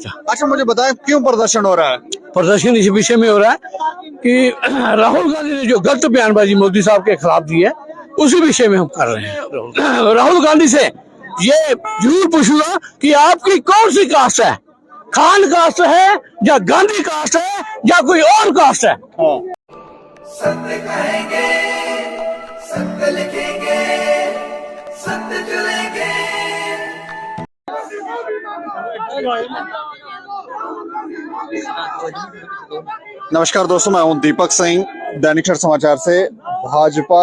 अच्छा, मुझे बताएं क्यों प्रदर्शन हो रहा है? प्रदर्शन इस विषय में हो रहा है कि राहुल गांधी ने जो गलत बयानबाजी मोदी साहब के खिलाफ दी है, उसी विषय में हम कर रहे हैं। राहुल गांधी से ये जरूर पूछूंगा कि आपकी कौन सी कास्ट है, खान कास्ट है या गांधी कास्ट है या कोई और कास्ट है। सत्य कहेंगे, सत्य लिखेंगे, सत्य चलेंगे। नमस्कार दोस्तों, मैं हूं दीपक सिंह, दैनिक क्षण समाचार से। भाजपा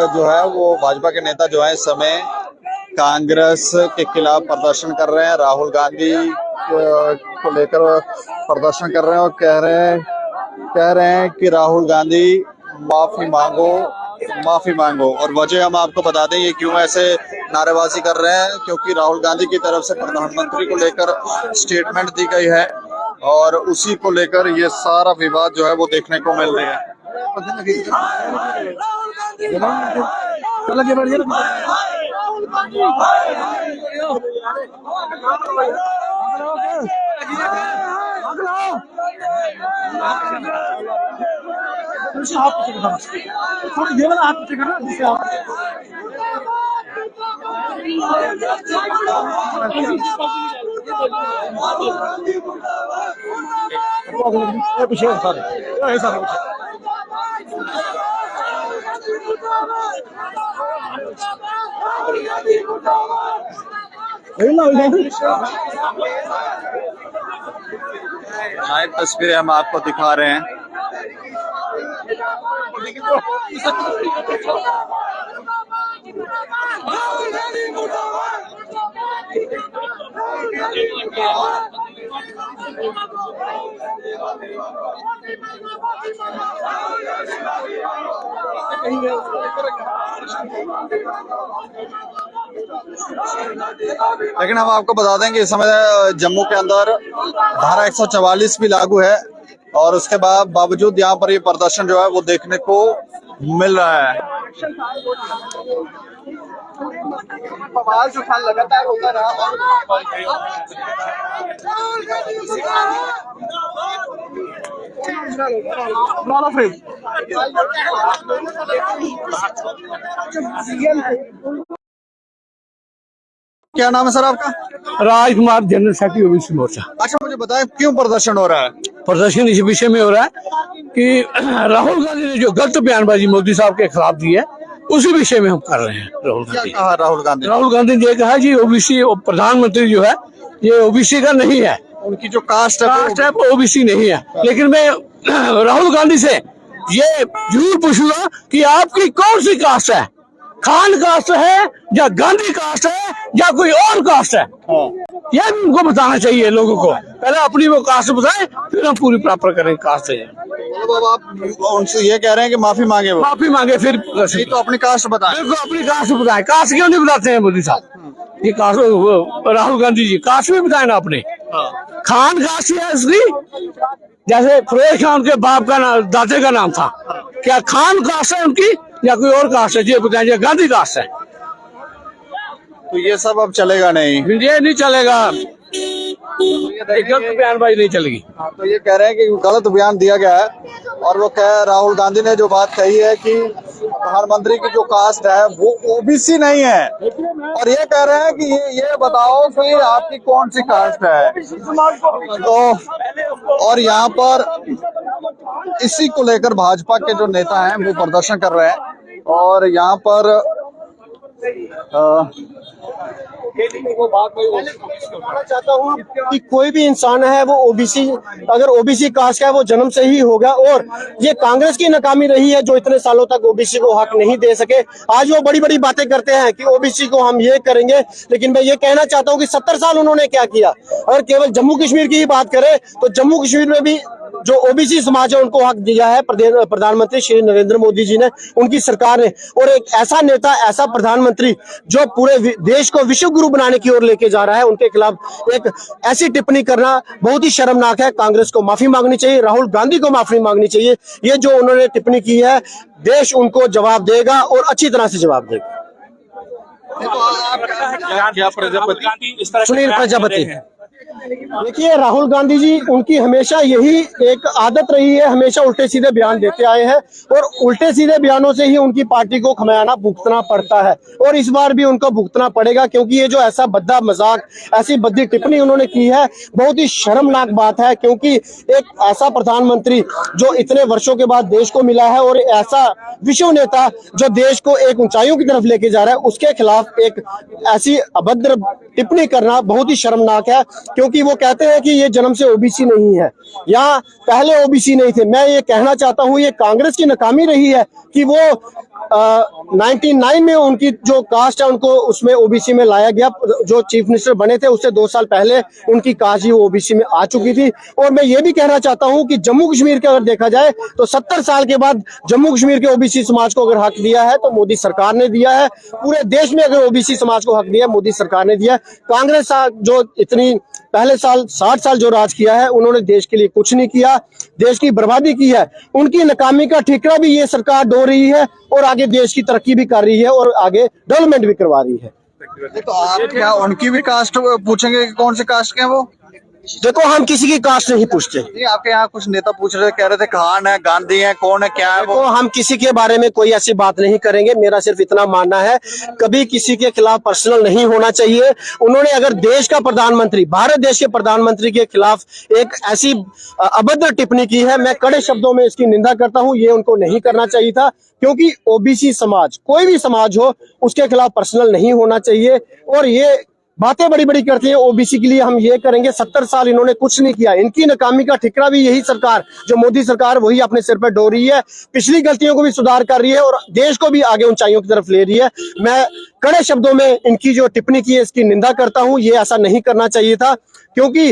जो है वो भाजपा के नेता जो है इस समय कांग्रेस के खिलाफ प्रदर्शन कर रहे हैं। राहुल गांधी को लेकर प्रदर्शन कर रहे हैं और कह रहे हैं कि राहुल गांधी माफी मांगो। और वजह हम आपको बता दें ये क्यों ऐसे नारेबाजी कर रहे हैं, क्योंकि राहुल गांधी की तरफ से प्रधानमंत्री को लेकर स्टेटमेंट दी गई है और उसी को लेकर ये सारा विवाद जो है वो देखने को मिल रहा है। लाइव तस्वीरें हम आपको दिखा रहे हैं। लेकिन हम आपको बता दें कि इस समय जम्मू के अंदर धारा 144 भी लागू है और उसके बावजूद यहाँ पर ये प्रदर्शन जो है वो देखने को मिल रहा है। बवाल जो था लगातार होता रहा। क्या नाम है सर आपका? राजकुमार, जनरल सेक्रेटरी ओबीसी मोर्चा। अच्छा, मुझे बताएं क्यों प्रदर्शन हो रहा है? प्रदर्शन इस विषय में हो रहा है कि राहुल गांधी ने जो गलत बयानबाजी मोदी साहब के खिलाफ दी है, उसी विषय में हम कर रहे हैं। क्या कहा राहुल गांधी? राहुल गांधी ने कहा जी ओबीसी प्रधानमंत्री जो है ये ओबीसी का नहीं है, उनकी जो कास्ट है वो ओबीसी नहीं है। लेकिन मैं राहुल गांधी से ये जरूर पूछूंगा कि आपकी कौन सी कास्ट है, खान कास्ट है या गांधी कास्ट है या कोई और कास्ट है। यह भी उनको बताना चाहिए लोगों को। पहले अपनी वो कास्ट बताएं, फिर हम पूरी प्रॉपर करें कास्ट है। आप उनसे ये कह रहे हैं कि माफी मांगे, वो माफी मांगे फिर तो अपनी कास्ट बताएं। बिल्कुल अपनी कास्ट बताएं। कास्ट क्यों नहीं बताते हैं मोदी साहब? ये कास्ट राहुल गांधी जी कास्ट भी बताए ना अपने। खान कास्ट है इसकी, जैसे फिरोज खान के बाप का नाम, दादे का नाम था, क्या खान कास्ट है उनकी या कोई और कास्ट है? ये बताएं। ये गांधी कास्ट है। तो ये सब अब चलेगा नहीं, ये नहीं चलेगा, गलत बयानबाजी नहीं चलेगी। तो ये कह रहे हैं कि गलत बयान दिया गया है और वो राहुल गांधी ने जो बात कही है कि प्रधानमंत्री की जो कास्ट है वो ओबीसी नहीं है, और ये कह रहे हैं कि ये बताओ कि आपकी कौन सी कास्ट है। तो और यहाँ पर इसी को लेकर भाजपा के जो नेता हैं वो प्रदर्शन कर रहे हैं और यहाँ पर चाहता हूँ कि कोई भी इंसान है वो ओबीसी, अगर ओबीसी कास्ट का है वो जन्म से ही होगा। और ये कांग्रेस की नाकामी रही है जो इतने सालों तक ओबीसी को हक नहीं दे सके। आज वो बड़ी बड़ी बातें करते हैं कि ओबीसी को हम ये करेंगे, लेकिन मैं ये कहना चाहता हूँ कि 70 साल उन्होंने क्या किया। अगर केवल जम्मू कश्मीर की ही बात करें तो जम्मू कश्मीर में भी जो ओबीसी समाज है उनको हक दिया है प्रधानमंत्री श्री नरेंद्र मोदी जी ने, उनकी सरकार ने। और एक ऐसा नेता, ऐसा प्रधानमंत्री जो पूरे देश को विश्व गुरु बनाने की ओर लेके जा रहा है, उनके खिलाफ एक ऐसी टिप्पणी करना बहुत ही शर्मनाक है। कांग्रेस को माफी मांगनी चाहिए, राहुल गांधी को माफी मांगनी चाहिए। ये जो उन्होंने टिप्पणी की है, देश उनको जवाब देगा और अच्छी तरह से जवाब देगा। क्या प्रजापति इस तरह सुनील प्रजापति। देखिए, राहुल गांधी जी, उनकी हमेशा यही एक आदत रही है, हमेशा उल्टे सीधे बयान देते आए हैं और उल्टे सीधे बयानों से ही उनकी पार्टी को खमियाना भुगतना पड़ता है और इस बार भी उनको भुगतना पड़ेगा, क्योंकि ये जो ऐसा भद्दा मजाक, ऐसी भद्दी टिप्पणी उन्होंने की है, बहुत ही शर्मनाक बात है। क्योंकि एक ऐसा प्रधानमंत्री जो इतने वर्षों के बाद देश को मिला है और ऐसा विश्व नेता जो देश को एक ऊंचाइयों की तरफ लेके जा रहा है, उसके खिलाफ एक ऐसी अभद्र टिप्पणी करना बहुत ही शर्मनाक है। क्योंकि वो कहते हैं कि ये जन्म से ओबीसी नहीं है, यहाँ पहले ओबीसी नहीं थे। मैं ये कहना चाहता हूँ, ये कांग्रेस की नाकामी रही है कि वो 99 में उनकी जो कास्ट है उनको उसमें ओबीसी में लाया गया। जो चीफ मिनिस्टर बने थे उससे 2 साल पहले उनकी कास्ट ही ओबीसी में आ चुकी थी। और मैं ये भी कहना चाहता हूँ कि जम्मू कश्मीर के अगर देखा जाए तो 70 साल के बाद जम्मू कश्मीर के ओबीसी समाज को अगर हक दिया है तो मोदी सरकार ने दिया है। पूरे देश में अगर ओबीसी समाज को हक दिया मोदी सरकार ने दिया। कांग्रेस जो इतनी पहले साल 60 साल जो राज किया है, उन्होंने देश के लिए कुछ नहीं किया, देश की बर्बादी की है। उनकी नाकामी का ठिकरा भी ये सरकार ढो रही है और आगे देश की तरक्की भी कर रही है और आगे डेवलपमेंट भी करवा रही है। तो आप क्या उनकी भी कास्ट पूछेंगे कि कौन से कास्ट के हैं वो? देखो, हम किसी की कास्ट नहीं पूछते। नहीं, आपके यहाँ कुछ नेता पूछ रहे थे, कह रहे थे खान है, गांधी है, कौन है, क्या है वो? देखो, हम किसी के बारे में कोई ऐसी बात नहीं करेंगे। मेरा सिर्फ इतना मानना है, कभी किसी के खिलाफ पर्सनल नहीं होना चाहिए। उन्होंने अगर देश का प्रधानमंत्री, भारत देश के प्रधानमंत्री के खिलाफ एक ऐसी अभद्र टिप्पणी की है, मैं कड़े शब्दों में इसकी निंदा करता हूं। ये उनको नहीं करना चाहिए था, क्योंकि ओबीसी समाज, कोई भी समाज हो, उसके खिलाफ पर्सनल नहीं होना चाहिए। और ये बातें बड़ी बड़ी करती है, ओबीसी के लिए हम ये करेंगे। 70 साल इन्होंने कुछ नहीं किया। इनकी नाकामी का ठिकरा भी यही सरकार, जो मोदी सरकार, वही अपने सिर पर ढो रही है। पिछली गलतियों को भी सुधार कर रही है और देश को भी आगे ऊंचाइयों की तरफ ले रही है। मैं कड़े शब्दों में इनकी जो टिप्पणी की है इसकी निंदा करता हूं। ये ऐसा नहीं करना चाहिए था, क्योंकि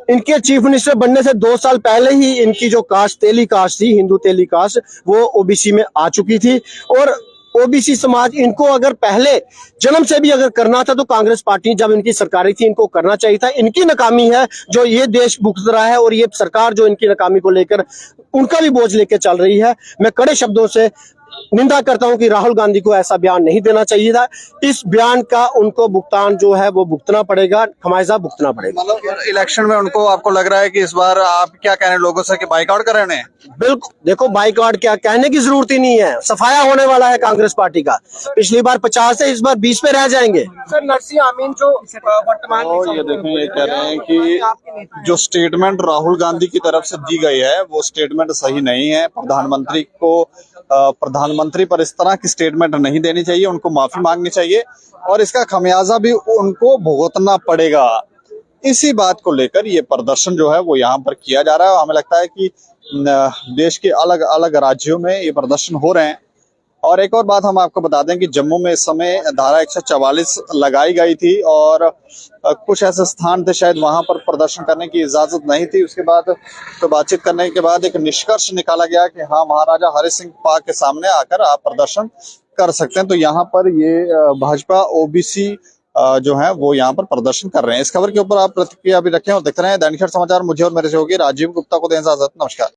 इनके चीफ मिनिस्टर बनने से 2 साल पहले ही इनकी जो कास्ट, तेली कास्ट थी, हिंदू तेली कास्ट, वो ओबीसी में आ चुकी थी। और ओबीसी समाज, इनको अगर पहले जन्म से भी अगर करना था तो कांग्रेस पार्टी जब इनकी सरकारी थी इनको करना चाहिए था। इनकी नाकामी है जो ये देश भुगत रहा है और ये सरकार जो इनकी नाकामी को लेकर उनका भी बोझ लेकर चल रही है। मैं कड़े शब्दों से निंदा करता हूं कि राहुल गांधी को ऐसा बयान नहीं देना चाहिए था। इस बयान का उनको भुगतान जो है वो भुगतना पड़ेगा, खमियाजा भुगतना पड़ेगा। मतलब इलेक्शन में उनको, आपको लग रहा है कि इस बार आप क्या कह रहे हैं लोगों से कि बाइकआउट कर रहे हैं? बिल्कुल, देखो, बाइकआउट क्या कहने की जरूरत ही नहीं है। सफाया होने वाला है कांग्रेस पार्टी का। पिछली बार 50 है, इस बार 20 पे रह जाएंगे। सर, नरसिंह आमीन जो वर्तमान, ये देखें, ये कह रहे हैं कि जो स्टेटमेंट राहुल गांधी की तरफ से दी गई है वो स्टेटमेंट सही नहीं है। प्रधानमंत्री पर इस तरह की स्टेटमेंट नहीं देनी चाहिए, उनको माफी मांगनी चाहिए और इसका खमियाजा भी उनको भुगतना पड़ेगा। इसी बात को लेकर ये प्रदर्शन जो है वो यहाँ पर किया जा रहा है। हमें लगता है कि देश के अलग अलग राज्यों में ये प्रदर्शन हो रहे हैं। और एक और बात हम आपको बता दें कि जम्मू में इस समय धारा 144 लगाई गई थी और कुछ ऐसे स्थान थे शायद वहां पर प्रदर्शन करने की इजाजत नहीं थी। उसके बाद तो बातचीत करने के बाद एक निष्कर्ष निकाला गया कि हाँ, महाराजा हरि सिंह पार्क के सामने आकर आप प्रदर्शन कर सकते हैं। तो यहाँ पर ये भाजपा ओबीसी जो है वो यहाँ पर प्रदर्शन कर रहे हैं। इस खबर के ऊपर आप प्रतिक्रिया भी रखें और देखते रहे दैनिक समाचार। मुझे और मेरे सहयोगी राजीव गुप्ता को दें इजाजत। नमस्कार।